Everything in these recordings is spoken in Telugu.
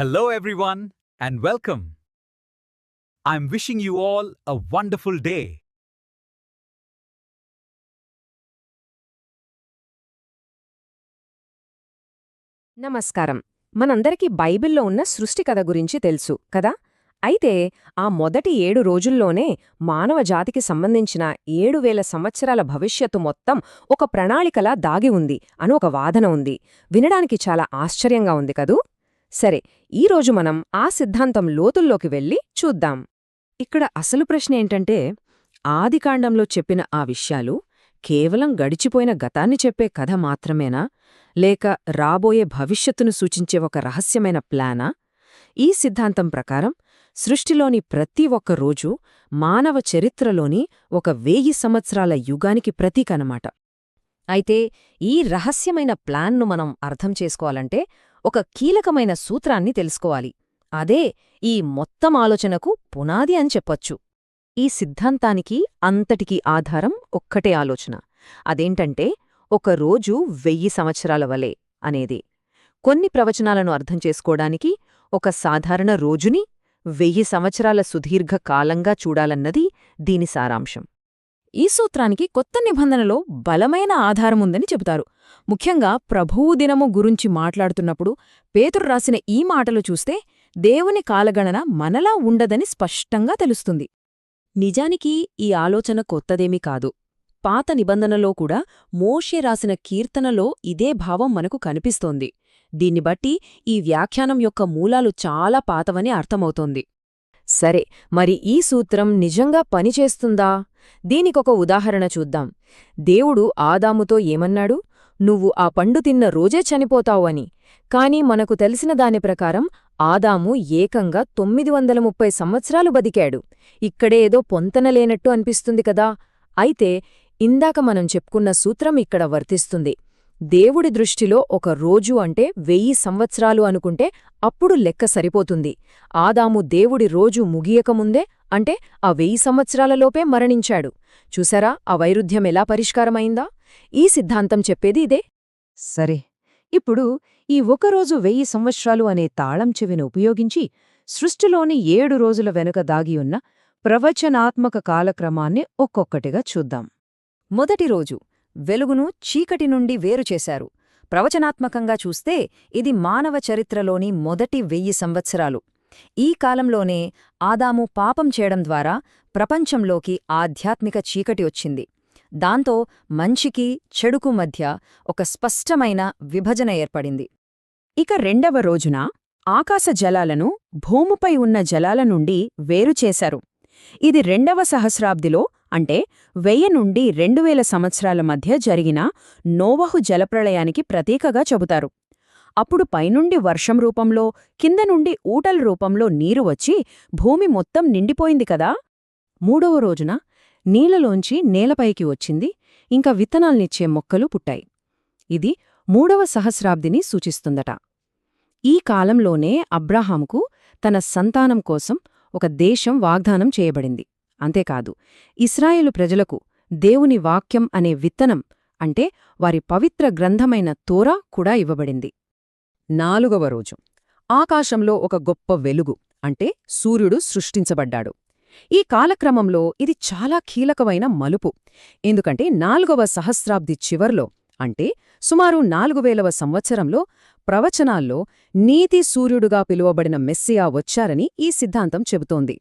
Hello, everyone, and welcome. I'm wishing you all a wonderful day. నమస్కారం. మనందరికీ బైబిల్లో ఉన్న సృష్టి కథ గురించి తెలుసు కదా. అయితే ఆ మొదటి 7 రోజుల్లోనే మానవ జాతికి సంబంధించిన 7000 సంవత్సరాల భవిష్యత్తు మొత్తం ఒక ప్రణాళికలా దాగి ఉంది అని ఒక వాదన ఉంది. వినడానికి చాలా ఆశ్చర్యంగా ఉంది కదూ. సరే, ఈరోజు మనం ఆ సిద్ధాంతం లోతుల్లోకి వెళ్ళి చూద్దాం. ఇక్కడ అసలు ప్రశ్న ఏంటంటే, ఆదికాండంలో చెప్పిన ఆ విషయాలు కేవలం గడిచిపోయిన గతాన్ని చెప్పే కథ మాత్రమేనా, లేక రాబోయే భవిష్యత్తును సూచించే ఒక రహస్యమైన ప్లానా? ఈ సిద్ధాంతం ప్రకారం సృష్టిలోని ప్రతి ఒక్క రోజు మానవ చరిత్రలోని ఒక 1000 సంవత్సరాల యుగానికి ప్రతీకనమాట. అయితే ఈ రహస్యమైన ప్లాన్ను మనం అర్థం చేసుకోవాలంటే ఒక కీలకమైన సూత్రాన్ని తెలుసుకోవాలి. అదే ఈ మొత్తం ఆలోచనకు పునాది అని చెప్పొచ్చు. ఈ సిద్ధాంతానికి అంతటికీ ఆధారం ఒక్కటే ఆలోచన. అదేంటంటే, ఒక రోజు 1000 సంవత్సరాల వలె అనేది. కొన్ని ప్రవచనాలను అర్థం చేసుకోవడానికి ఒక సాధారణ రోజుని 1000 సంవత్సరాల సుదీర్ఘ కాలంగా చూడాలన్నది దీని సారాంశం. ఈ సూత్రానికి కొత్త నిబంధనలో బలమైన ఆధారముందని చెబుతారు. ముఖ్యంగా ప్రభువు దినము గురించి మాట్లాడుతున్నప్పుడు పేతురు రాసిన ఈ మాటలు చూస్తే దేవుని కాలగణన మనలా ఉండదని స్పష్టంగా తెలుస్తుంది. నిజానికి ఈ ఆలోచన కొత్తదేమీ కాదు. పాత నిబంధనలో కూడా మోషే రాసిన కీర్తనలో ఇదే భావం మనకు కనిపిస్తోంది. దీన్ని బట్టి ఈ వ్యాఖ్యానం యొక్క మూలాలు చాలా పాతవని అర్థమవుతోంది. సరే, మరి ఈ సూత్రం నిజంగా పనిచేస్తుందా? దీనికొక ఉదాహరణ చూద్దాం. దేవుడు ఆదాముతో ఏమన్నాడు? నువ్వు ఆ పండు తిన్న రోజే చనిపోతావు అని. కాని మనకు తెలిసిన దాని ప్రకారం ఆదాము ఏకంగా 930 సంవత్సరాలు బతికాడు. ఇక్కడే ఏదో పొంతనలేనట్టు అనిపిస్తుంది కదా. అయితే ఇందాక మనం చెప్పుకున్న సూత్రం ఇక్కడ వర్తిస్తుంది. దేవుడి దృష్టిలో ఒక రోజు అంటే 1000 సంవత్సరాలు అనుకుంటే అప్పుడు లెక్క సరిపోతుంది. ఆదాము దేవుడి రోజు ముగియకముందే, అంటే ఆ 1000 సంవత్సరాలలోపే మరణించాడు. చూసారా ఆ వైరుధ్యం ఎలా పరిష్కారమైందా? ఈ సిద్ధాంతం చెప్పేది ఇదే. సరే, ఇప్పుడు ఈ ఒకరోజు 1000 సంవత్సరాలు అనే తాళం చెవిని ఉపయోగించి సృష్టిలోని 7 రోజుల వెనుక దాగియున్న ప్రవచనాత్మక కాలక్రమాన్ని ఒక్కొక్కటిగా చూద్దాం. మొదటి రోజు వెలుగును చీకటి నుండి వేరుచేశారు. ప్రవచనాత్మకంగా చూస్తే ఇది మానవ చరిత్రలోని మొదటి 1000 సంవత్సరాలు. ఈ కాలంలోనే ఆదాము పాపం చేయడం ద్వారా ప్రపంచంలోకి ఆధ్యాత్మిక చీకటి వచ్చింది. దాంతో మంచికి చెడుకు మధ్య ఒక స్పష్టమైన విభజన ఏర్పడింది. ఇక రెండవ రోజున ఆకాశ జలాలను భూమిపై ఉన్న జలాల నుండి వేరుచేశారు. ఇది 2వ సహస్రాబ్దిలో, అంటే 1000 నుండి 2000 సంవత్సరాల మధ్య జరిగిన నోవహు జలప్రళయానికి ప్రతీకగా చెబుతారు. అప్పుడు పైనుండి వర్షం రూపంలో, కింద నుండి ఊటల రూపంలో నీరు వచ్చి భూమి మొత్తం నిండిపోయింది కదా. మూడవ రోజున నీళ్లలోంచి నేలపైకి వచ్చింది, ఇంకా విత్తనాల్నిచ్చే మొక్కలు పుట్టాయి. ఇది 3వ సహస్రాబ్దిని సూచిస్తుందట. ఈ కాలంలోనే అబ్రాహాముకు తన సంతానం కోసం ఒక దేశం వాగ్దానం చేయబడింది. అంతేకాదు, ఇశ్రాయేలు ప్రజలకు దేవుని వాక్యం అనే విత్తనం, అంటే వారి పవిత్ర గ్రంథమైన తోరా కూడా ఇవ్వబడింది. 4వ రోజు ఆకాశంలో ఒక గొప్ప వెలుగు, అంటే సూర్యుడు సృష్టించబడ్డాడు. ఈ కాలక్రమంలో ఇది చాలా కీలకమైన మలుపు. ఎందుకంటే 4వ సహస్రాబ్ది చివర్లో, అంటే సుమారు 4000వ సంవత్సరంలో ప్రవచనాల్లో నీతి సూర్యుడుగా పిలువబడిన మెస్సియా వచ్చారని ఈ సిద్ధాంతం చెబుతోంది.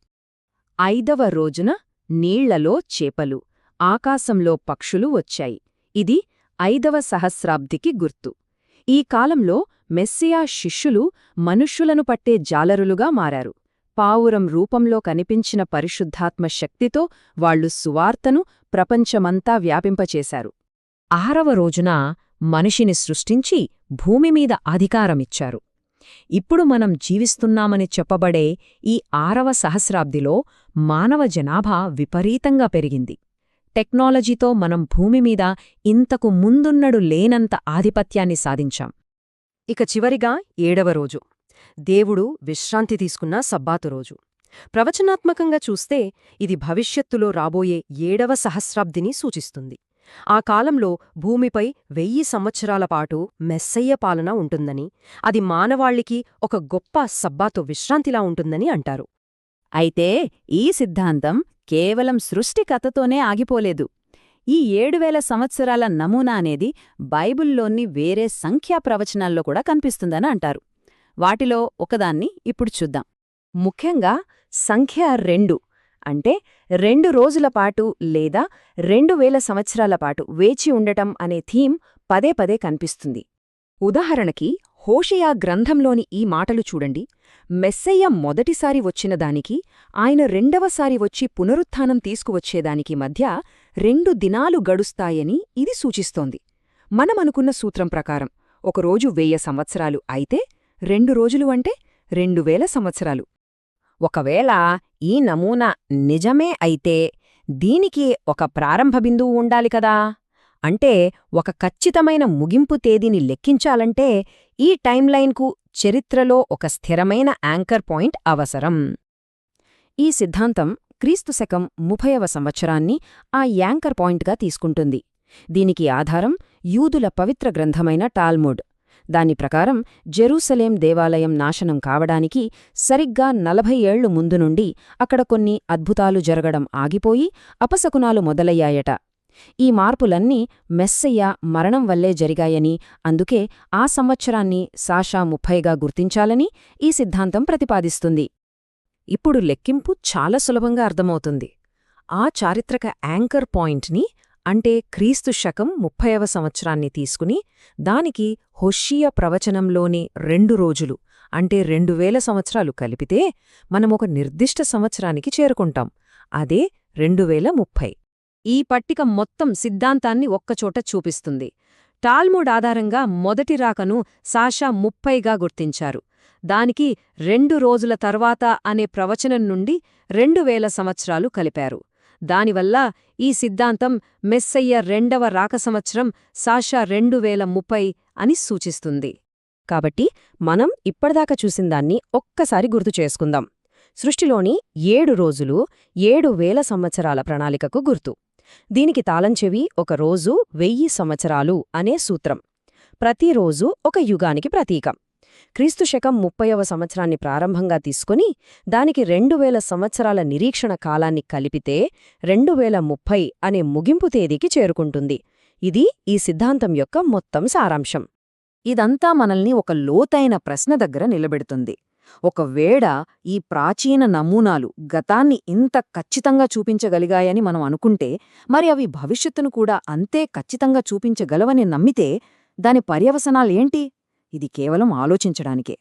5వ రోజున నీళ్లలో చేపలు, ఆకాశంలో పక్షులు వచ్చాయి. ఇది 5వ సహస్రాబ్దికి గుర్తు. ఈ కాలంలో మెస్సియా శిష్యులు మనుష్యులను పట్టే జాలరులుగా మారారు. పావురం రూపంలో కనిపించిన పరిశుద్ధాత్మ శక్తితో వాళ్లు సువార్తను ప్రపంచమంతా వ్యాపింపచేశారు. 6వ రోజున మనిషిని సృష్టించి భూమిమీద అధికారమిచ్చారు. ఇప్పుడు మనం జీవిస్తున్నామని చెప్పబడే ఈ 6వ సహస్రాబ్దిలో మానవ జనాభా విపరీతంగా పెరిగింది. టెక్నాలజీతో మనం భూమిమీద ఇంతకు ముందున్నడు లేనంత ఆధిపత్యాన్ని సాధించాం. ఇక చివరిగా 7వ రోజు దేవుడు విశ్రాంతి తీసుకున్న సబ్బాతు రోజు. ప్రవచనాత్మకంగా చూస్తే ఇది భవిష్యత్తులో రాబోయే 7వ సహస్రాబ్దిని సూచిస్తుంది. ఆ కాలంలో భూమిపై 1000 సంవత్సరాల పాటు మెస్సయ్య పాలన ఉంటుందని, అది మానవాళికి ఒక గొప్ప సబ్బాతు విశ్రాంతిలా ఉంటుందని అంటారు. అయితే ఈ సిద్ధాంతం కేవలం సృష్టికథతోనే ఆగిపోలేదు. ఈ 7000 సంవత్సరాల నమూనా అనేది బైబిల్లోని వేరే సంఖ్యా ప్రవచనాల్లో కూడా కనిపిస్తుందని అంటారు. వాటిలో ఒకదాన్ని ఇప్పుడు చూద్దాం. ముఖ్యంగా సంఖ్య 2 అంటే 2 రోజుల పాటు లేదా 2000 సంవత్సరాల పాటు వేచి ఉండటం అనే థీమ్ పదే పదే కనిపిస్తుంది. ఉదాహరణకి హోషేయ గ్రంథంలోని ఈ మాటలు చూడండి. మెస్సయ్య మొదటిసారి వచ్చినదానికి, ఆయన రెండవసారి వచ్చి పునరుత్థానం తీసుకువచ్చేదానికి మధ్య 2 దినాలు గడుస్తాయని ఇది సూచిస్తోంది. మనమనుకున్న సూత్రం ప్రకారం ఒకరోజు 1000 సంవత్సరాలు అయితే 2 రోజులు అంటే 2000 సంవత్సరాలు. ఒకవేళ ఈ నమూనా నిజమే అయితే దీనికి ఒక ప్రారంభ బిందువు ఉండాలి కదా. అంటే ఒక ఖచ్చితమైన ముగింపు తేదీని లెక్కించాలంటే ఈ టైంలైన్కు చరిత్రలో ఒక స్థిరమైన యాంకర్ పాయింట్ అవసరం. ఈ సిద్ధాంతం క్రీస్తు శకం 30వ సంవత్సరాన్ని ఆ యాంకర్ పాయింట్గా తీసుకుంటుంది. దీనికి ఆధారం యూదుల పవిత్ర గ్రంథమైన టాల్ముడ్. దాని ప్రకారం జెరూసలేం దేవాలయం నాశనం కావడానికి సరిగ్గా 40 ఏళ్లు ముందు నుండి అక్కడ కొన్ని అద్భుతాలు జరగడం ఆగిపోయి అపశకునాలు మొదలయ్యాయట. ఈ మార్పులన్నీ మెస్సయ్య మరణం వల్లే జరిగాయని, అందుకే ఆ సంవత్సరాన్ని సాషా 30గా గుర్తించాలని ఈ సిద్ధాంతం ప్రతిపాదిస్తుంది. ఇప్పుడు లెక్కింపు చాలా సులభంగా అర్థమవుతుంది. ఆ చారిత్రక యాంకర్ పాయింట్ని, అంటే క్రీస్తు శకం 30వ సంవత్సరాన్ని తీసుకుని దానికి హోషేయ ప్రవచనంలోని 2 రోజులు అంటే 2000 సంవత్సరాలు కలిపితే మనమొక నిర్దిష్ట సంవత్సరానికి చేరుకుంటాం. అదే 2030. ఈ పట్టిక మొత్తం సిద్ధాంతాన్ని ఒక్కచోట చూపిస్తుంది. టాల్ముడ్ ఆధారంగా మొదటి రాకను సాషా 30గా గుర్తించారు. దానికి 2 రోజుల తర్వాత అనే ప్రవచనం నుండి 2000 సంవత్సరాలు కలిపారు. దానివల్ల ఈ సిద్ధాంతం మెస్సయ్య రెండవ రాక సంవత్సరం సాషా 2030 అని సూచిస్తుంది. కాబట్టి మనం ఇప్పటిదాకా చూసిందాన్ని ఒక్కసారి గుర్తు చేసుకుందాం. సృష్టిలోని 7 రోజులు 7000 సంవత్సరాల ప్రణాళికకు గుర్తు. దీనికి తాళంచెవి ఒక రోజు 1000 సంవత్సరాలు అనే సూత్రం. ప్రతిరోజు ఒక యుగానికి ప్రతీకం. క్రీస్తు శకం 30వ సంవత్సరాన్ని ప్రారంభంగా తీసుకుని దానికి 2000 సంవత్సరాల నిరీక్షణ కాలాన్ని కలిపితే 2030 అనే ముగింపు తేదీకి చేరుకుంటుంది. ఇది ఈ సిద్ధాంతం యొక్క మొత్తం సారాంశం. ఇదంతా మనల్ని ఒక లోతైన ప్రశ్న దగ్గర నిలబెడుతుంది. ఒకవేళ ఈ ప్రాచీన నమూనాలు గతాన్ని ఇంత ఖచ్చితంగా చూపించగలిగాయని మనం అనుకుంటే, మరి అవి భవిష్యత్తును కూడా అంతే ఖచ్చితంగా చూపించగలవని నమ్మితే దాని పర్యవసనాలేంటి? ఇది కేవలం ఆలోచించడానికే.